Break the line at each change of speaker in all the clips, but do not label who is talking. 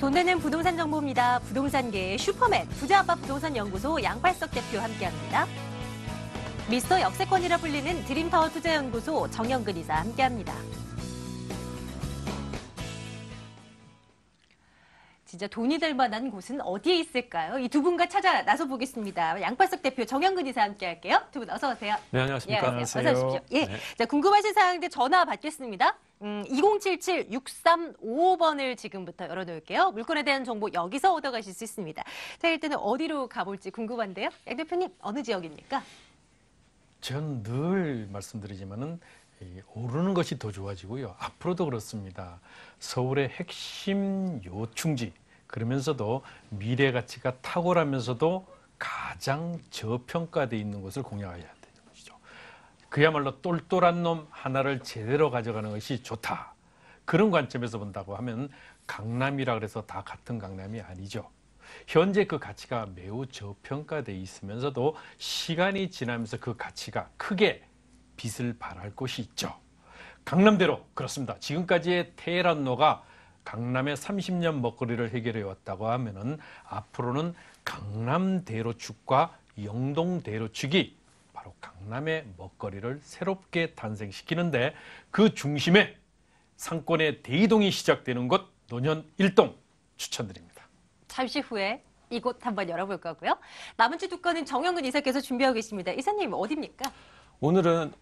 돈 되는 부동산 정보입니다. 부동산계의 슈퍼맨, 부자아빠 부동산 연구소 양팔석 대표 함께합니다. 미스터 역세권이라 불리는 드림타워 투자연구소 정영근 이사 함께합니다. 진짜 돈이 될 만한 곳은 어디에 있을까요? 이 두 분과 찾아 나서 보겠습니다. 양팔석 대표 정영근 이사 함께할게요. 두 분 어서 오세요.
네, 안녕하십니까.
예, 안녕하세요. 어서 오십시오. 예,
네.
자 궁금하신 사항들 전화 받겠습니다. 2077-6355번을 지금부터 열어놓을게요. 물건에 대한 정보 여기서 얻어가실 수 있습니다. 자, 일단은 어디로 가볼지 궁금한데요. 양 대표님 어느 지역입니까?
전 늘 말씀드리지만은 오르는 것이 더 좋아지고요. 앞으로도 그렇습니다. 서울의 핵심 요충지, 그러면서도 미래 가치가 탁월하면서도 가장 저평가되어 있는 곳을 공략해야 되는 것이죠. 그야말로 똘똘한 놈 하나를 제대로 가져가는 것이 좋다. 그런 관점에서 본다고 하면 강남이라 그래서 다 같은 강남이 아니죠. 현재 그 가치가 매우 저평가되어 있으면서도 시간이 지나면서 그 가치가 크게 빛을 발할 곳이 있죠. 강남대로 그렇습니다. 지금까지의 테헤란로가 강남의 30년 먹거리를 해결해 왔다고 하면은 앞으로는 강남대로축과 영동대로축이 바로 강남의 먹거리를 새롭게 탄생시키는데 그 중심에 상권의 대이동이 시작되는 곳 노년 1동 추천드립니다.
잠시 후에 이곳 한번 열어볼 거고요. 나머지 두 건은 정영근 이사께서 준비하고 계십니다. 이사님 어디입니까?
오늘은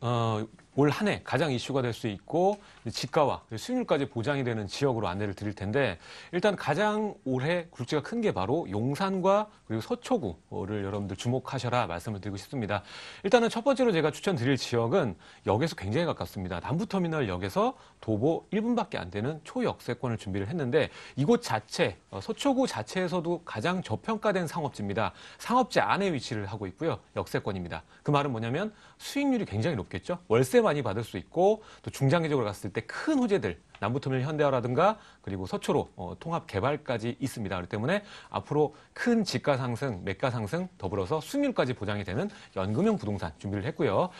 올 한 해 가장 이슈가 될 수 있고 지가와 수익률까지 보장이 되는 지역으로 안내를 드릴 텐데 일단 가장 올해 굴지가 큰 게 바로 용산과 그리고 서초구를 여러분들 주목하셔라 말씀을 드리고 싶습니다. 일단은 첫 번째로 제가 추천드릴 지역은 역에서 굉장히 가깝습니다. 남부터미널역에서 도보 1분밖에 안 되는 초역세권을 준비를 했는데 이곳 자체, 서초구 자체에서도 가장 저평가된 상업지입니다. 상업지 안에 위치를 하고 있고요. 역세권입니다. 그 말은 뭐냐면 수익률이 굉장히 높겠죠. 월세 많이 받을 수 있고 또 중장기적으로 갔을 때 큰 호재들 남부터미널 현대화라든가 그리고 서초로 통합 개발까지 있습니다. 그렇기 때문에 앞으로 큰 지가 상승, 매가 상승 더불어서 수익률까지 보장이 되는 연금형 부동산 준비를 했고요.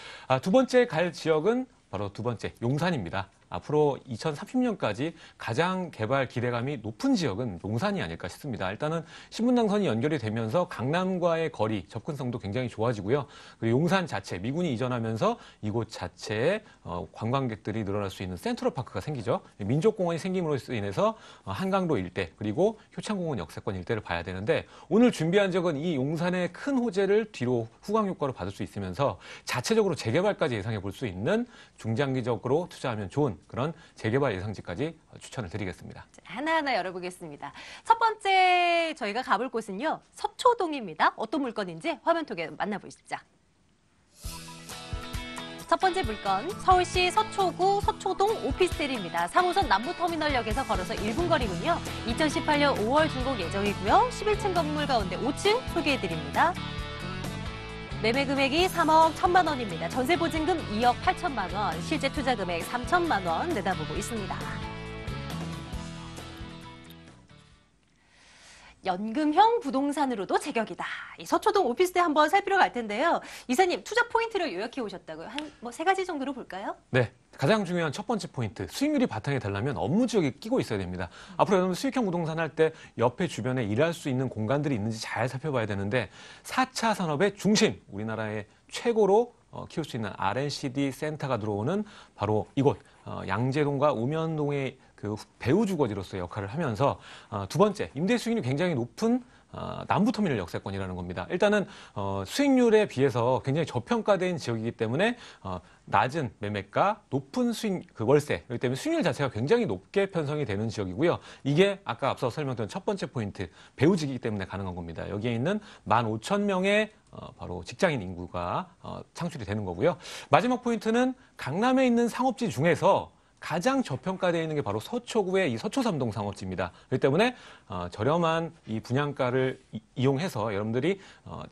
두 번째 갈 지역은 바로 두 번째 용산입니다. 앞으로 2030년까지 가장 개발 기대감이 높은 지역은 용산이 아닐까 싶습니다. 일단은 신분당선이 연결이 되면서 강남과의 거리, 접근성도 굉장히 좋아지고요. 그리고 용산 자체, 미군이 이전하면서 이곳 자체에 관광객들이 늘어날 수 있는 센트럴파크가 생기죠. 민족공원이 생김으로 인해서 한강로 일대 그리고 효창공원 역세권 일대를 봐야 되는데 오늘 준비한 지역은 이 용산의 큰 호재를 뒤로 후광 효과로 받을 수 있으면서 자체적으로 재개발까지 예상해 볼 수 있는 중장기적으로 투자하면 좋은 그런 재개발 예상지까지 추천을 드리겠습니다.
하나하나 열어보겠습니다. 첫 번째 저희가 가볼 곳은요. 서초동입니다. 어떤 물건인지 화면 통해 만나보시죠. 첫 번째 물건, 서울시 서초구 서초동 오피스텔입니다. 3호선 남부터미널역에서 걸어서 1분 거리군요. 2018년 5월 준공 예정이고요. 11층 건물 가운데 5층 소개해드립니다. 매매 금액이 3억 1천만 원입니다. 전세 보증금 2억 8천만 원, 실제 투자 금액 3천만 원 내다보고 있습니다. 연금형 부동산으로도 제격이다. 이 서초동 오피스텔 한번 살피러 갈 텐데요. 이사님 투자 포인트를 요약해 오셨다고요. 한 세 가지 정도로 볼까요?
네. 가장 중요한 첫 번째 포인트, 수익률이 바탕에 되려면 업무 지역이 끼고 있어야 됩니다. 앞으로 여러분 수익형 부동산 할 때 옆에 주변에 일할 수 있는 공간들이 있는지 잘 살펴봐야 되는데 4차 산업의 중심, 우리나라의 최고로 키울 수 있는 R&CD 센터가 들어오는 바로 이곳 양재동과 우면동의 그 배후 주거지로서의 역할을 하면서 두 번째, 임대 수익률이 굉장히 높은 남부터미널 역세권이라는 겁니다. 일단은 수익률에 비해서 굉장히 저평가된 지역이기 때문에 낮은 매매가, 높은 수익, 그 월세, 그렇기 때문에 수익률 자체가 굉장히 높게 편성이 되는 지역이고요. 이게 아까 앞서 설명드린 첫 번째 포인트, 배우지기 때문에 가능한 겁니다. 여기에 있는 15,000명의 바로 직장인 인구가 창출이 되는 거고요. 마지막 포인트는 강남에 있는 상업지 중에서 가장 저평가되어 있는 게 바로 서초구의 이 서초삼동 상업지입니다. 그렇기 때문에 저렴한 이 분양가를 이용해서 여러분들이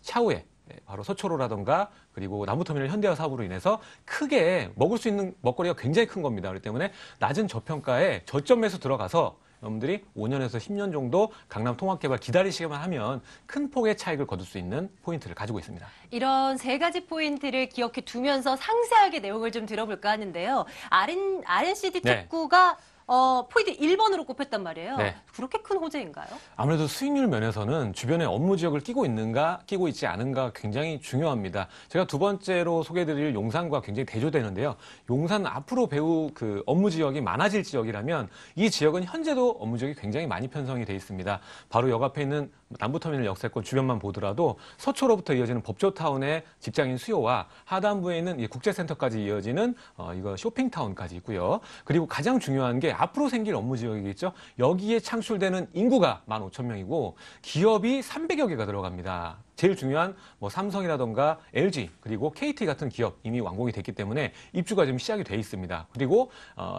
차후에 바로 서초로라던가 그리고 남부터미널 현대화 사업으로 인해서 크게 먹을 수 있는 먹거리가 굉장히 큰 겁니다. 그렇기 때문에 낮은 저평가에 저점에서 들어가서 여러분들이 5년에서 10년 정도 강남 통합개발 기다리시기만 하면 큰 폭의 차익을 거둘 수 있는 포인트를 가지고 있습니다.
이런 세 가지 포인트를 기억해 두면서 상세하게 내용을 좀 들어볼까 하는데요. R&CD 특구가 포인트 1번으로 꼽혔단 말이에요.
네.
그렇게 큰 호재인가요?
아무래도 수익률 면에서는 주변에 업무 지역을 끼고 있는가, 끼고 있지 않은가 굉장히 중요합니다. 제가 두 번째로 소개해드릴 용산과 굉장히 대조되는데요. 용산은 앞으로 배우 그 업무 지역이 많아질 지역이라면 이 지역은 현재도 업무 지역이 굉장히 많이 편성이 돼 있습니다. 바로 역 앞에 있는 남부터미널 역세권 주변만 보더라도 서초로부터 이어지는 법조타운의 직장인 수요와 하단부에 있는 이 국제센터까지 이어지는 이거 쇼핑타운까지 있고요. 그리고 가장 중요한 게 앞으로 생길 업무 지역이겠죠. 여기에 창출되는 인구가 15,000명이고 기업이 300여 개가 들어갑니다. 제일 중요한 뭐 삼성이라던가 LG 그리고 KT 같은 기업 이미 완공이 됐기 때문에 입주가 지금 시작이 돼 있습니다. 그리고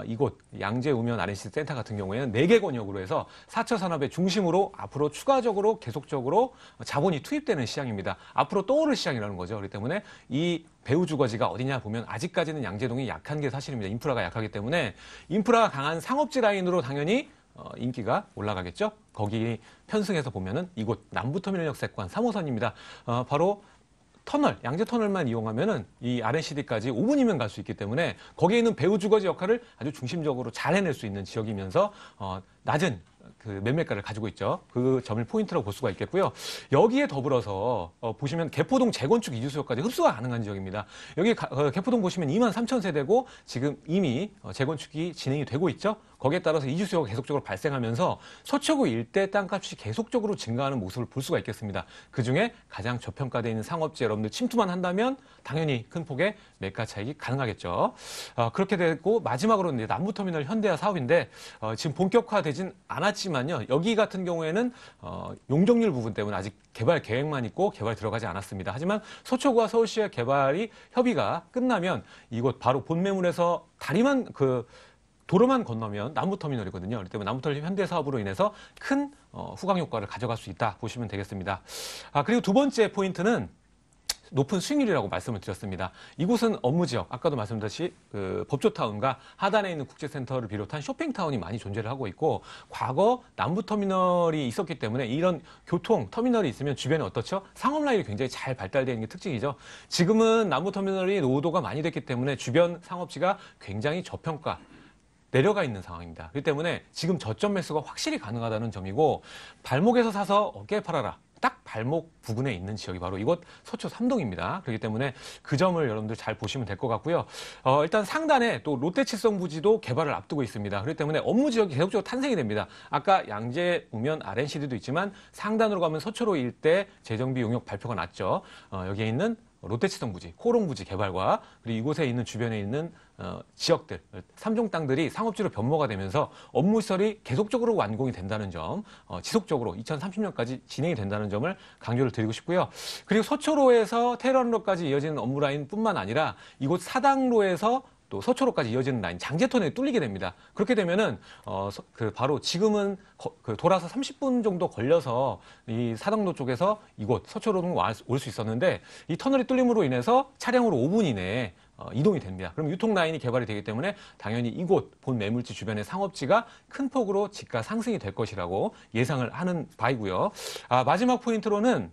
이곳 양재 우면 R&C 센터 같은 경우에는 4개 권역으로 해서 4차 산업의 중심으로 앞으로 추가적으로 계속적으로 자본이 투입되는 시장입니다. 앞으로 떠오를 시장이라는 거죠. 그렇기 때문에 이 배후 주거지가 어디냐 보면 아직까지는 양재동이 약한 게 사실입니다. 인프라가 약하기 때문에 인프라가 강한 상업지 라인으로 당연히 인기가 올라가겠죠. 거기 편승해서 보면은 이곳 남부터미널 역세권 3호선입니다. 바로 터널, 양재터널만 이용하면은 이 R&CD까지 5분이면 갈 수 있기 때문에 거기에 있는 배후 주거지 역할을 아주 중심적으로 잘 해낼 수 있는 지역이면서 낮은 그 매매가를 가지고 있죠. 그 점을 포인트라고 볼 수가 있겠고요. 여기에 더불어서 보시면 개포동 재건축 이주 수요까지 흡수가 가능한 지역입니다. 여기 개포동 보시면 23,000세대고 지금 이미 재건축이 진행이 되고 있죠. 거기에 따라서 이주 수요가 계속적으로 발생하면서 서초구 일대 땅값이 계속적으로 증가하는 모습을 볼 수가 있겠습니다. 그중에 가장 저평가되어 있는 상업지 여러분들 침투만 한다면 당연히 큰 폭의 매가 차익이 가능하겠죠. 그렇게 되고 마지막으로 이제 남부터미널 현대화 사업인데 지금 본격화되진 않았지만요. 여기 같은 경우에는 용적률 부분 때문에 아직 개발 계획만 있고 개발 들어가지 않았습니다. 하지만 서초구와 서울시의 개발이 협의가 끝나면 이곳 바로 본매물에서 다리만 도로만 건너면 남부터미널이거든요. 그렇기 때문에 남부터미널 현대 사업으로 인해서 큰 후광 효과를 가져갈 수 있다 보시면 되겠습니다. 그리고 두 번째 포인트는 높은 수익률이라고 말씀을 드렸습니다. 이곳은 업무 지역, 아까도 말씀드렸듯이 법조타운과 하단에 있는 국제센터를 비롯한 쇼핑타운이 많이 존재를 하고 있고 과거 남부터미널이 있었기 때문에 이런 교통, 터미널이 있으면 주변에 어떻죠? 상업라인이 굉장히 잘 발달되는 게 특징이죠. 지금은 남부터미널이 노후도가 많이 됐기 때문에 주변 상업지가 굉장히 저평가, 내려가 있는 상황입니다. 그렇기 때문에 지금 저점 매수가 확실히 가능하다는 점이고 발목에서 사서 어깨에 팔아라. 딱 발목 부근에 있는 지역이 바로 이곳 서초 3동입니다. 그렇기 때문에 그 점을 여러분들 잘 보시면 될 것 같고요. 일단 상단에 또 롯데칠성 부지도 개발을 앞두고 있습니다. 그렇기 때문에 업무 지역이 계속적으로 탄생이 됩니다. 아까 양재 우면 R&CD도 있지만 상단으로 가면 서초로 일대 재정비 용역 발표가 났죠. 여기에 있는 롯데칠성 부지, 코롱 부지 개발과 그리고 이곳에 있는 주변에 있는 지역들, 3종 땅들이 상업지로 변모가 되면서 업무 시설이 계속적으로 완공이 된다는 점, 지속적으로 2030년까지 진행이 된다는 점을 강조를 드리고 싶고요. 그리고 서초로에서 테헤란로까지 이어지는 업무 라인뿐만 아니라 이곳 사당로에서 또 서초로까지 이어지는 라인 장제터널이 뚫리게 됩니다. 그렇게 되면은 바로 지금은 돌아서 30분 정도 걸려서 이 사당로 쪽에서 이곳 서초로는 올 수 있었는데 이 터널이 뚫림으로 인해서 차량으로 5분 이내에 이동이 됩니다. 그럼 유통 라인이 개발이 되기 때문에 당연히 이곳 본 매물지 주변의 상업지가 큰 폭으로 지가 상승이 될 것이라고 예상을 하는 바이고요. 마지막 포인트로는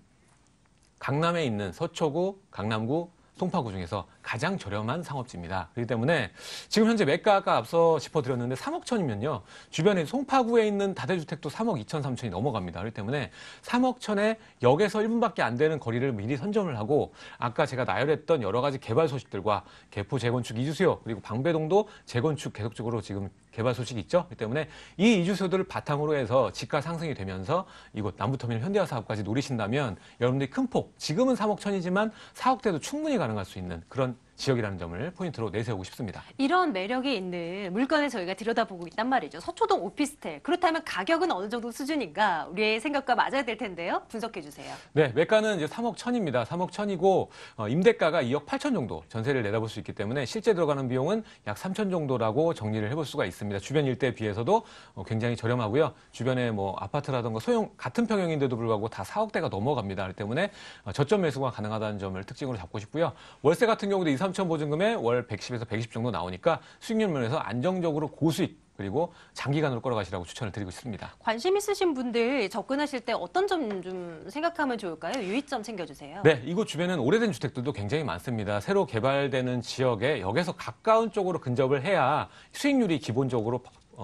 강남에 있는 서초구, 강남구, 송파구 중에서 가장 저렴한 상업지입니다. 그렇기 때문에 지금 현재 매가 아까 앞서 짚어드렸는데 3억 천이면요. 주변에 송파구에 있는 다대주택도 3억 2천, 3천이 넘어갑니다. 그렇기 때문에 3억 천에 역에서 1분밖에 안 되는 거리를 미리 선점을 하고 아까 제가 나열했던 여러 가지 개발 소식들과 개포 재건축 이주수요 그리고 방배동도 재건축 계속적으로 지금 개발 소식이 있죠. 그렇기 때문에 이 이주수요들을 바탕으로 해서 지가 상승이 되면서 이곳 남부터미널 현대화 사업까지 노리신다면 여러분들이 큰 폭, 지금은 3억 천이지만 4억대도 충분히 가능할 수 있는 그런 지역이라는 점을 포인트로 내세우고 싶습니다.
이런 매력이 있는 물건을 저희가 들여다보고 있단 말이죠. 서초동 오피스텔. 그렇다면 가격은 어느 정도 수준인가? 우리의 생각과 맞아야 될 텐데요. 분석해 주세요.
네, 매가는 이제 3억 천입니다. 3억 천이고 임대가가 2억 8천 정도 전세를 내다볼 수 있기 때문에 실제 들어가는 비용은 약 3천 정도라고 정리를 해볼 수가 있습니다. 주변 일대에 비해서도 굉장히 저렴하고요. 주변에 뭐 아파트라든가 소형 같은 평형인데도 불구하고 다 4억대가 넘어갑니다. 그렇기 때문에 저점 매수가 가능하다는 점을 특징으로 잡고 싶고요. 월세 같은 경우도 2, 3천 보증금에 월 110에서 120 정도 나오니까 수익률 면에서 안정적으로 고수익 그리고 장기간으로 끌어가시라고 추천을 드리고 싶습니다.
관심 있으신 분들 접근하실 때 어떤 점 좀 생각하면 좋을까요? 유의점 챙겨주세요.
네, 이곳 주변에는 오래된 주택들도 굉장히 많습니다. 새로 개발되는 지역에 역에서 가까운 쪽으로 근접을 해야 수익률이 기본적으로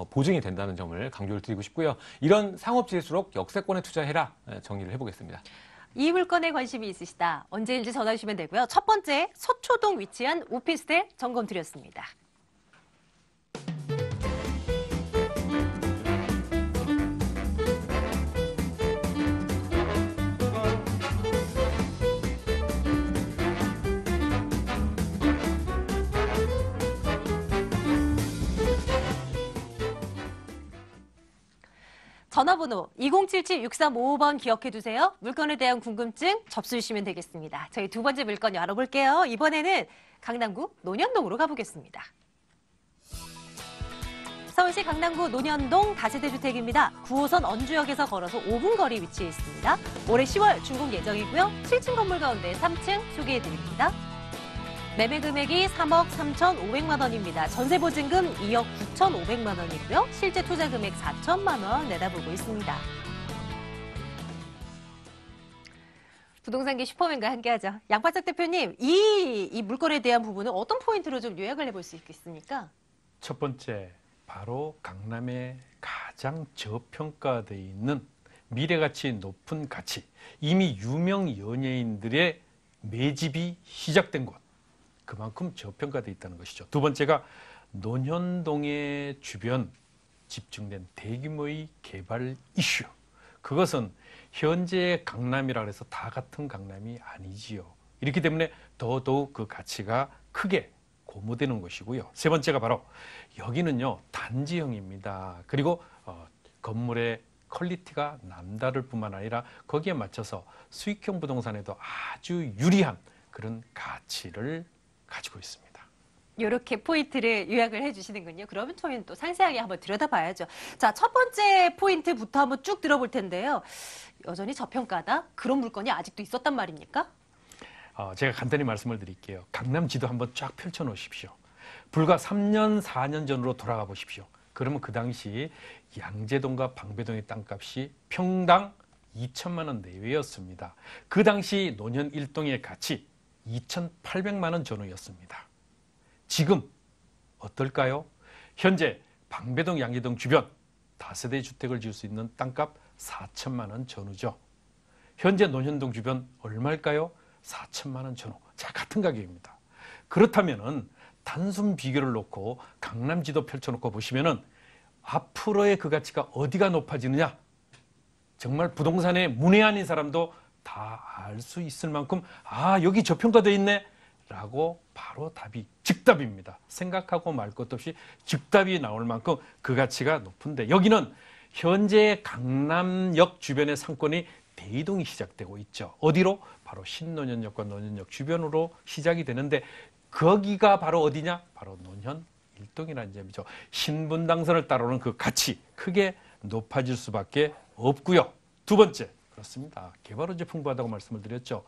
보증이 된다는 점을 강조를 드리고 싶고요. 이런 상업지일수록 역세권에 투자해라 정리를 해보겠습니다.
이 물건에 관심이 있으시다. 언제든지 전화 주시면 되고요. 첫 번째, 서초동 위치한 오피스텔 점검 드렸습니다. 전화번호 2077-6355번 기억해두세요. 물건에 대한 궁금증 접수해 주시면 되겠습니다. 저희 두 번째 물건 열어볼게요. 이번에는 강남구 논현동으로 가보겠습니다. 서울시 강남구 논현동 다세대 주택입니다. 9호선 언주역에서 걸어서 5분 거리 위치해 있습니다. 올해 10월 준공 예정이고요. 7층 건물 가운데 3층 소개해드립니다. 매매 금액이 3억 3,500만 원입니다. 전세 보증금 2억 9,500만 원이고요. 실제 투자 금액 4천만 원 내다보고 있습니다. 부동산계 슈퍼맨과 함께하죠. 양파석 대표님, 이 물건에 대한 부분은 어떤 포인트로 좀 요약을 해볼 수 있겠습니까?
첫 번째, 바로 강남에 가장 저평가되어 있는 미래가치 높은 가치, 이미 유명 연예인들의 매집이 시작된 곳. 그만큼 저평가되어 있다는 것이죠. 두 번째가 논현동의 주변 집중된 대규모의 개발 이슈. 그것은 현재 강남이라 해서 다 같은 강남이 아니지요. 이렇기 때문에 더더욱 그 가치가 크게 고무되는 것이고요. 세 번째가 바로 여기는요 단지형입니다. 그리고 건물의 퀄리티가 남다를 뿐만 아니라 거기에 맞춰서 수익형 부동산에도 아주 유리한 그런 가치를 가지고 있습니다.
이렇게 포인트를 요약을 해주시는군요. 그러면 저희는 또 상세하게 한번 들여다봐야죠. 자, 첫 번째 포인트부터 한번 쭉 들어볼 텐데요. 여전히 저평가다? 그런 물건이 아직도 있었단 말입니까?
제가 간단히 말씀을 드릴게요. 강남 지도 한번 쫙 펼쳐 놓으십시오. 불과 3년, 4년 전으로 돌아가 보십시오. 그러면 그 당시 양재동과 방배동의 땅값이 평당 2천만 원 내외였습니다. 그 당시 논현 1동의 가치 2,800만 원 전후였습니다. 지금 어떨까요? 현재 방배동, 양재동 주변 다세대 주택을 지을 수 있는 땅값 4천만 원 전후죠. 현재 논현동 주변 얼마일까요? 4천만 원 전후. 자, 같은 가격입니다. 그렇다면은 단순 비교를 놓고 강남 지도 펼쳐놓고 보시면은 앞으로의 그 가치가 어디가 높아지느냐? 정말 부동산에 문외한인 사람도 다 알 수 있을 만큼 여기 저평가되어 있네 라고 바로 답이 즉답입니다. 생각하고 말 것도 없이 즉답이 나올 만큼 그 가치가 높은데 여기는 현재 강남역 주변의 상권이 대이동이 시작되고 있죠. 어디로? 바로 신논현역과 논현역 주변으로 시작이 되는데 거기가 바로 어디냐? 바로 논현 1동이라는 점이죠. 신분당선을 따라오는 그 가치 크게 높아질 수밖에 없고요. 두 번째, 그렇습니다. 개발원재 풍부하다고 말씀을 드렸죠.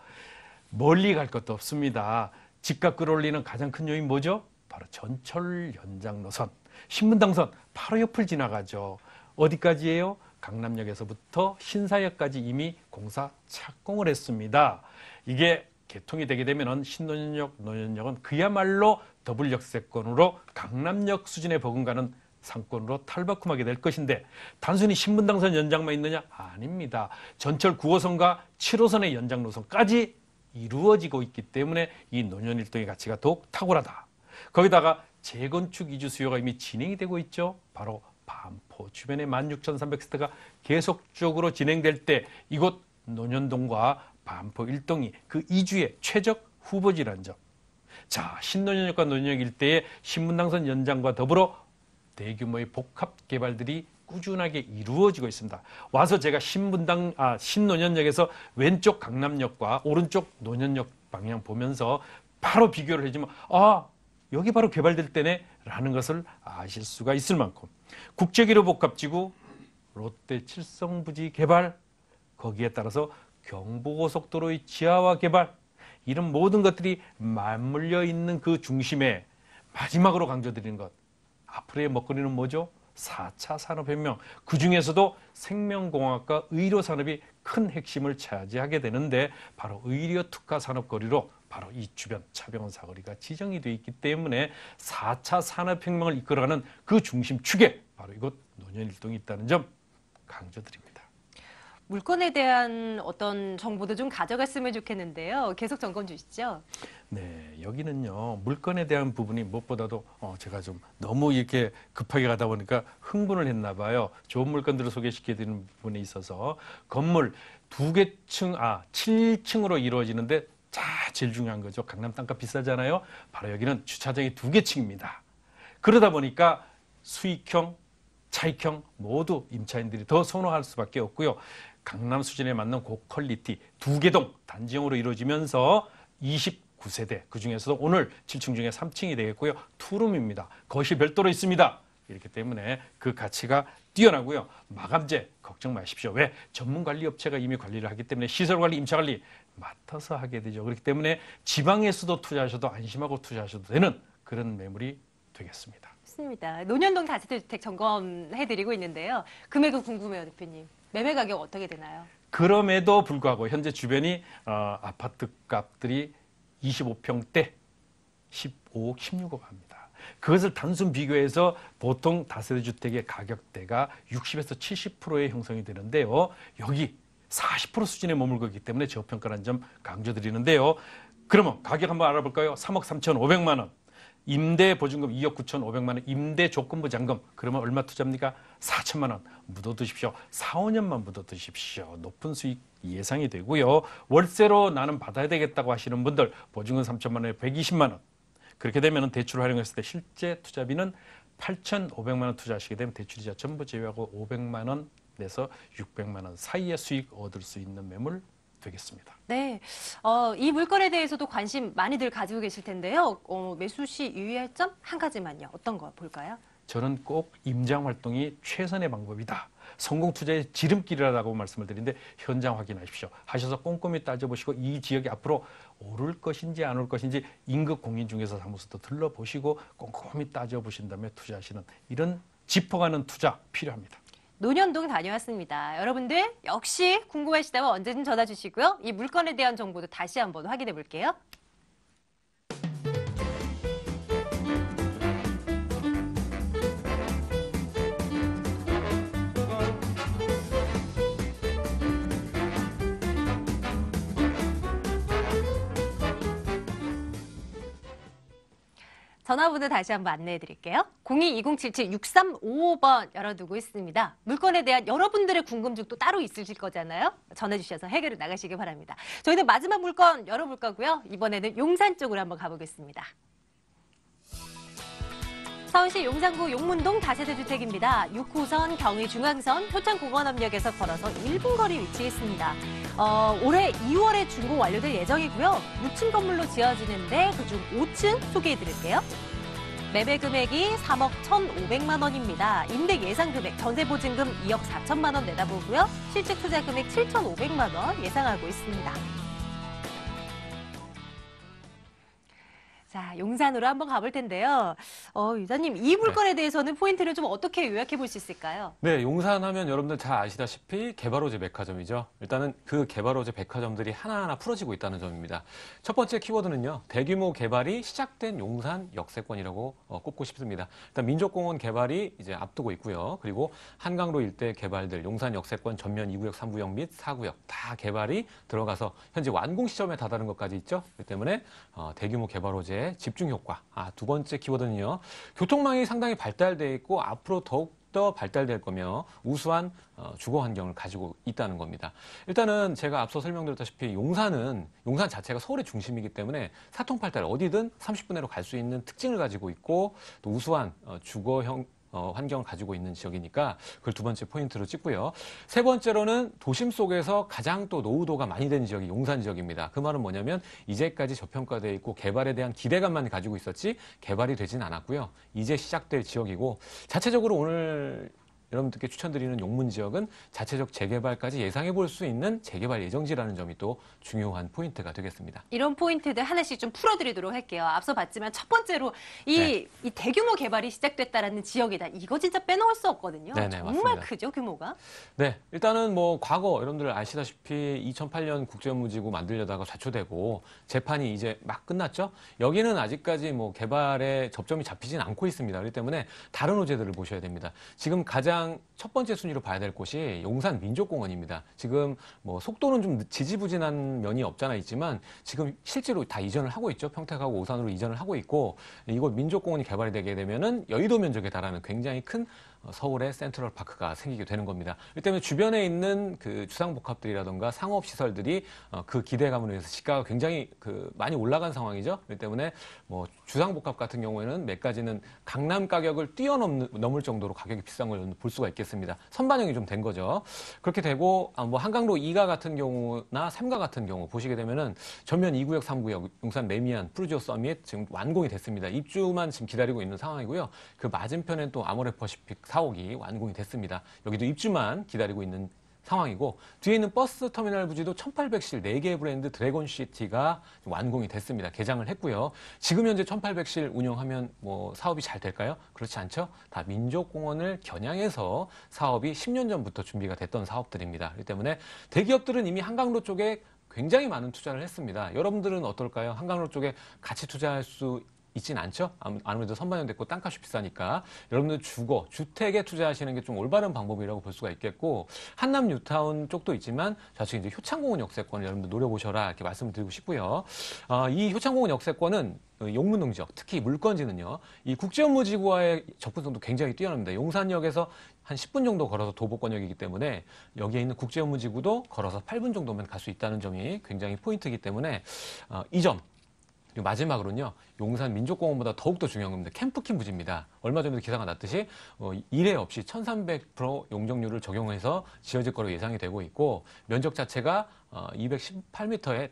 멀리 갈 것도 없습니다. 집값 끌어올리는 가장 큰 요인 뭐죠? 바로 전철 연장 노선. 신분당선 바로 옆을 지나가죠. 어디까지예요? 강남역에서부터 신사역까지 이미 공사 착공을 했습니다. 이게 개통이 되게 되면 신논현역, 논현역은 그야말로 더블 역세권으로 강남역 수준에 버금가는 상권으로 탈바꿈하게 될 것인데 단순히 신분당선 연장만 있느냐? 아닙니다. 전철 9호선과 7호선의 연장 노선까지 이루어지고 있기 때문에 이 논현 1동의 가치가 더욱 탁월하다. 거기다가 재건축 이주 수요가 이미 진행이 되고 있죠. 바로 반포 주변의 16,300세대가 계속적으로 진행될 때 이곳 논현동과 반포 1동이 그 이주의 최적 후보지라는 점. 자, 신논현역과 논현역 일대의 신분당선 연장과 더불어 대규모의 복합 개발들이 꾸준하게 이루어지고 있습니다. 와서 제가 신논현역에서 왼쪽 강남역과 오른쪽 논현역 방향 보면서 바로 비교를 해주면 여기 바로 개발될 때네 라는 것을 아실 수가 있을 만큼 국제기로 복합지구, 롯데 칠성부지 개발, 거기에 따라서 경부고속도로의 지하화 개발, 이런 모든 것들이 맞물려 있는 그 중심에 마지막으로 강조드리는 것, 앞으로의 먹거리는 뭐죠? 4차 산업혁명, 그중에서도 생명공학과 의료산업이 큰 핵심을 차지하게 되는데 바로 의료 특화 산업거리로 바로 이 주변 차병원 사거리가 지정이 되어 있기 때문에 4차 산업혁명을 이끌어가는 그 중심축에 바로 이곳 논현일동이 있다는 점 강조드립니다.
물건에 대한 어떤 정보도 좀 가져갔으면 좋겠는데요. 계속 점검 주시죠.
네, 여기는요 물건에 대한 부분이 무엇보다도 제가 좀 너무 이렇게 급하게 가다 보니까 흥분을 했나 봐요. 좋은 물건들을 소개시켜드리는 부분에 있어서 건물 7층으로 이루어지는데 제일 중요한 거죠. 강남 땅값 비싸잖아요. 바로 여기는 주차장이 2개 층입니다. 그러다 보니까 수익형, 차익형 모두 임차인들이 더 선호할 수밖에 없고요. 강남 수준에 맞는 고퀄리티 2개 동 단지형으로 이루어지면서 29세대, 그중에서도 오늘 7층 중에 3층이 되겠고요. 투룸입니다. 거실 별도로 있습니다. 이렇기 때문에 그 가치가 뛰어나고요. 마감재 걱정 마십시오. 왜? 전문관리업체가 이미 관리를 하기 때문에 시설관리, 임차관리 맡아서 하게 되죠. 그렇기 때문에 지방에서도 투자하셔도 안심하고 투자하셔도 되는 그런 매물이 되겠습니다.
좋습니다. 논현동 다세대주택 점검해드리고 있는데요. 금액은 궁금해요, 대표님. 매매 가격 어떻게 되나요?
그럼에도 불구하고 현재 주변이 아파트 값들이 25평대 15억, 16억 합니다. 그것을 단순 비교해서 보통 다세대 주택의 가격대가 60에서 70%의 형성이 되는데요. 여기 40% 수준에 머물고 있기 때문에 저평가라는 점 강조드리는데요. 그러면 가격 한번 알아볼까요? 3억 3,500만 원. 임대 보증금 2억 9,500만 원, 임대 조건부 잔금 그러면 얼마 투자입니까? 4천만 원 묻어두십시오. 4, 5년만 묻어두십시오. 높은 수익 예상이 되고요. 월세로 나는 받아야 되겠다고 하시는 분들 보증금 3천만 원에 120만 원. 그렇게 되면 대출을 활용했을 때 실제 투자비는 8,500만 원 투자하시게 되면 대출이자 전부 제외하고 500만 원 내서 600만 원 사이의 수익 얻을 수 있는 매물 되겠습니다.
네, 이 물건에 대해서도 관심 많이들 가지고 계실 텐데요. 매수 시 유의할 점 한 가지만요. 어떤 거 볼까요?
저는 꼭 임장 활동이 최선의 방법이다. 성공 투자의 지름길이라고 말씀을 드리는데 현장 확인하십시오. 하셔서 꼼꼼히 따져보시고 이 지역이 앞으로 오를 것인지 안 오를 것인지 임급 공인 중개사 사무소도 들러보시고 꼼꼼히 따져보신 다음에 투자하시는 이런 짚어가는 투자 필요합니다.
논현동 다녀왔습니다. 여러분들 역시 궁금하시다면 언제든 전화 주시고요. 이 물건에 대한 정보도 다시 한번 확인해 볼게요. 전화번호 다시 한번 안내해 드릴게요. 02-2077-6355번 열어두고 있습니다. 물건에 대한 여러분들의 궁금증도 따로 있으실 거잖아요. 전화 주셔서 해결해 나가시기 바랍니다. 저희는 마지막 물건 열어볼 거고요. 이번에는 용산 쪽으로 한번 가보겠습니다. 서울시 용산구 용문동 다세대 주택입니다. 6호선, 경의중앙선, 표창공원읍역에서 걸어서 1분 거리 위치해 있습니다. 올해 2월에 준공 완료될 예정이고요. 6층 건물로 지어지는데 그중 5층 소개해 드릴게요. 매매 금액이 3억 1,500만 원입니다. 임대 예상 금액, 전세 보증금 2억 4천만 원 내다보고요. 실제 투자 금액 7,500만 원 예상하고 있습니다. 자, 용산으로 한번 가볼 텐데요. 유자님, 이 물건에 대해서는 포인트를 좀 어떻게 요약해 볼 수 있을까요?
네, 용산 하면 여러분들 잘 아시다시피 개발호재 백화점이죠. 일단은 그 개발호재 백화점들이 하나하나 풀어지고 있다는 점입니다. 첫 번째 키워드는요, 대규모 개발이 시작된 용산 역세권이라고 꼽고 싶습니다. 일단 민족공원 개발이 이제 앞두고 있고요. 그리고 한강로 일대 개발들, 용산 역세권 전면 2구역, 3구역 및 4구역 다 개발이 들어가서 현재 완공 시점에 다다른 것까지 있죠. 그렇기 때문에 대규모 개발호재 집중 효과. 두 번째 키워드는요. 교통망이 상당히 발달되어 있고 앞으로 더욱더 발달될 거며 우수한 주거 환경을 가지고 있다는 겁니다. 일단은 제가 앞서 설명드렸다시피 용산 자체가 서울의 중심이기 때문에 사통팔달 어디든 30분 내로 갈 수 있는 특징을 가지고 있고 또 우수한 주거형 환경을 가지고 있는 지역이니까 그걸 두 번째 포인트로 찍고요. 세 번째로는 도심 속에서 가장 또 노후도가 많이 된 지역이 용산 지역입니다. 그 말은 뭐냐면 이제까지 저평가되어 있고 개발에 대한 기대감만 가지고 있었지 개발이 되진 않았고요. 이제 시작될 지역이고 자체적으로 오늘 여러분들께 추천드리는 용문 지역은 자체적 재개발까지 예상해 볼 수 있는 재개발 예정지라는 점이 또 중요한 포인트가 되겠습니다.
이런 포인트들 하나씩 좀 풀어드리도록 할게요. 앞서 봤지만 첫 번째로 이 대규모 개발이 시작됐다라는 지역이다. 이거 진짜 빼놓을 수 없거든요.
네네,
정말
맞습니다.
크죠, 규모가?
네, 일단은 뭐 과거 여러분들 아시다시피 2008년 국제업무지구 만들려다가 좌초되고 재판이 이제 막 끝났죠. 여기는 아직까지 뭐 개발에 접점이 잡히진 않고 있습니다. 그렇기 때문에 다른 호재들을 보셔야 됩니다. 지금 가장 첫 번째 순위로 봐야 될 곳이 용산 민족공원입니다. 지금 뭐 속도는 좀 지지부진한 면이 없잖아 있지만 지금 실제로 다 이전을 하고 있죠. 평택하고 오산으로 이전을 하고 있고 이곳 민족공원이 개발이 되게 되면은 여의도 면적에 달하는 굉장히 큰 서울의 센트럴파크가 생기게 되는 겁니다. 이 때문에 주변에 있는 그 주상복합들이라든가 상업시설들이 그 기대감으로 인해서 시가가 굉장히 많이 올라간 상황이죠. 그렇기 때문에 뭐 주상복합 같은 경우에는 몇 가지는 강남 가격을 뛰어넘을 정도로 가격이 비싼 걸 볼 수가 있겠습니다. 선반영이 좀 된 거죠. 그렇게 되고 뭐 한강로 2가 같은 경우나 3가 같은 경우 보시게 되면은 전면 2구역, 3구역, 용산 레미안, 푸르지오 서밋 지금 완공이 됐습니다. 입주만 지금 기다리고 있는 상황이고요. 그 맞은편엔 또 아모레퍼시픽 4호기 완공이 됐습니다. 여기도 입주만 기다리고 있는 상황이고 뒤에 있는 버스 터미널 부지도 1800실 4개의 브랜드 드래곤시티가 완공이 됐습니다. 개장을 했고요. 지금 현재 1800실 운영하면 뭐 사업이 잘 될까요? 그렇지 않죠? 다 민족공원을 겨냥해서 사업이 10년 전부터 준비가 됐던 사업들입니다. 그렇기 때문에 대기업들은 이미 한강로 쪽에 굉장히 많은 투자를 했습니다. 여러분들은 어떨까요? 한강로 쪽에 같이 투자할 수 있진 않죠. 아무래도 선반영됐고 땅값이 비싸니까 여러분들 주택에 투자하시는 게 좀 올바른 방법이라고 볼 수가 있겠고 한남 뉴타운 쪽도 있지만 좌측에 이제 효창공원 역세권을 여러분들 노려보셔라 이렇게 말씀을 드리고 싶고요. 이 효창공원 역세권은 용문동 지역, 특히 물건지는요. 이 국제업무지구와의 접근성도 굉장히 뛰어납니다. 용산역에서 한 10분 정도 걸어서 도보권역이기 때문에 여기에 있는 국제업무지구도 걸어서 8분 정도면 갈 수 있다는 점이 굉장히 포인트이기 때문에 이 점. 그리고 마지막으로는요, 용산 민족공원보다 더욱더 중요한 겁니다. 캠프킨 부지입니다. 얼마 전에도 기사가 났듯이 일회 없이 1300% 용적률을 적용해서 지어질 거로 예상이 되고 있고 면적 자체가 218m에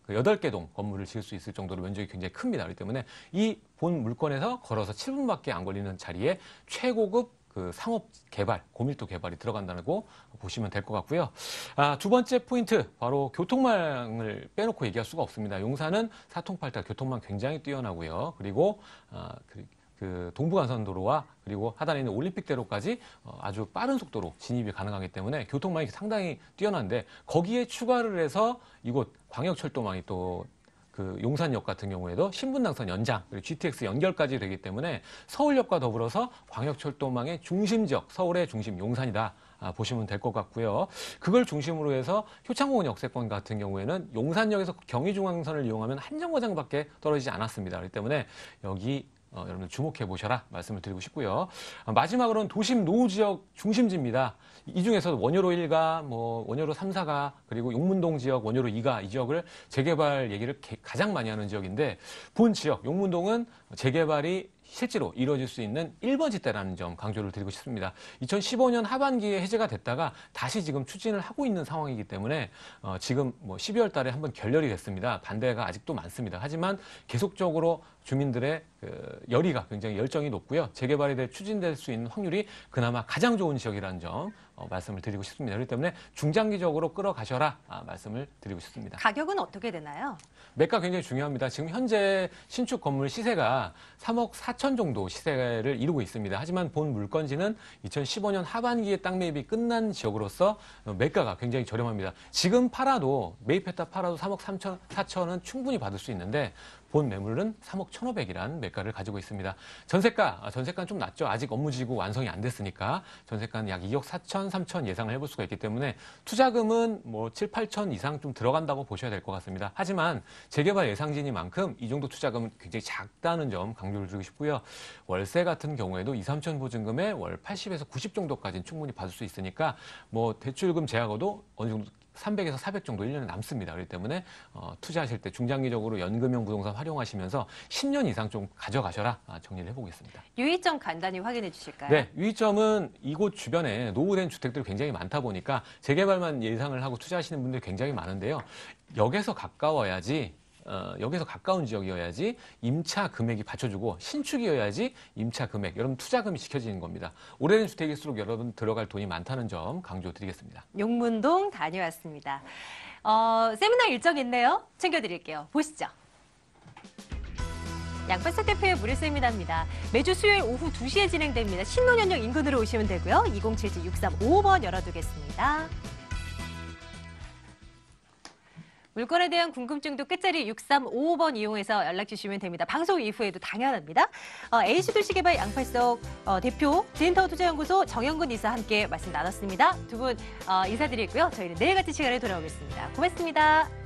8개 동 건물을 지을 수 있을 정도로 면적이 굉장히 큽니다. 그렇기 때문에 이 본 물건에서 걸어서 7분밖에 안 걸리는 자리에 최고급 상업 개발, 고밀도 개발이 들어간다고 보시면 될 것 같고요. 두 번째 포인트, 바로 교통망을 빼놓고 얘기할 수가 없습니다. 용산은 사통팔달 교통망 굉장히 뛰어나고요. 그리고 동부간선도로와 그리고 하단에 있는 올림픽대로까지 아주 빠른 속도로 진입이 가능하기 때문에 교통망이 상당히 뛰어난데 거기에 추가를 해서 이곳 광역철도망이 또 용산역 같은 경우에도 신분당선 연장, 그리고 GTX 연결까지 되기 때문에 서울역과 더불어서 광역철도망의 중심지역, 서울의 중심 용산이다. 보시면 될 것 같고요. 그걸 중심으로 해서 효창공원 역세권 같은 경우에는 용산역에서 경의중앙선을 이용하면 한 정거장밖에 떨어지지 않았습니다. 그렇기 때문에 여기 여러분들 주목해 보셔라 말씀을 드리고 싶고요. 마지막으로는 도심 노후지역 중심지입니다. 이 중에서 원효로 1가, 원효로 3, 4가, 그리고 용문동 지역, 원효로 2가 이 지역을 재개발 얘기를 가장 많이 하는 지역인데 본 지역, 용문동은 재개발이 실제로 이루어질 수 있는 1번지대라는 점 강조를 드리고 싶습니다. 2015년 하반기에 해제가 됐다가 다시 지금 추진을 하고 있는 상황이기 때문에 지금 12월 달에 한번 결렬이 됐습니다. 반대가 아직도 많습니다. 하지만 계속적으로 주민들의 열의가 굉장히 열정이 높고요. 재개발이 추진될 수 있는 확률이 그나마 가장 좋은 지역이라는 점 말씀을 드리고 싶습니다. 그렇기 때문에 중장기적으로 끌어가셔라 말씀을 드리고 싶습니다.
가격은 어떻게 되나요?
매가 굉장히 중요합니다. 지금 현재 신축 건물 시세가 3억 4천 정도 시세를 이루고 있습니다. 하지만 본 물건지는 2015년 하반기에 땅 매입이 끝난 지역으로서 매가가 굉장히 저렴합니다. 지금 매입했다 팔아도 3억 3천, 4천은 충분히 받을 수 있는데 본 매물은 3억 1,500이라는 매가를 가지고 있습니다. 전세가는 좀 낮죠. 아직 업무지구 완성이 안 됐으니까 전세가는 약 2억 4천, 3천 예상을 해볼 수가 있기 때문에 투자금은 7, 8천 이상 좀 들어간다고 보셔야 될 것 같습니다. 하지만 재개발 예상진이만큼 이 정도 투자금은 굉장히 작다는 점 강조를 드리고 싶고요. 월세 같은 경우에도 2, 3천 보증금에 월 80에서 90 정도까지는 충분히 받을 수 있으니까 대출금 제하고도 어느 정도 300에서 400 정도 1년에 남습니다. 그렇기 때문에 투자하실 때 중장기적으로 연금형 부동산 활용하시면서 10년 이상 좀 가져가셔라 정리를 해보겠습니다.
유의점 간단히 확인해 주실까요?
네, 유의점은 이곳 주변에 노후된 주택들이 굉장히 많다 보니까 재개발만 예상을 하고 투자하시는 분들이 굉장히 많은데요. 역에서 가까워야지 여기서 가까운 지역이어야지 임차 금액이 받쳐주고 신축이어야지 임차 금액, 여러분 투자금이 지켜지는 겁니다. 오래된 주택일수록 여러분 들어갈 돈이 많다는 점 강조드리겠습니다.
용문동 다녀왔습니다. 세미나 일정 있네요. 챙겨드릴게요. 보시죠. 양팔석 대표의 무료 세미나입니다. 매주 수요일 오후 2시에 진행됩니다. 신논현역 인근으로 오시면 되고요. 2077-6355번 열어두겠습니다. 물건에 대한 궁금증도 끝자리 6355번 이용해서 연락 주시면 됩니다. 방송 이후에도 당연합니다. A시도시개발 양팔석 대표, 진타워 투자연구소 정영근 이사 함께 말씀 나눴습니다. 두 분 인사드리고요. 저희는 내일 같은 시간에 돌아오겠습니다. 고맙습니다.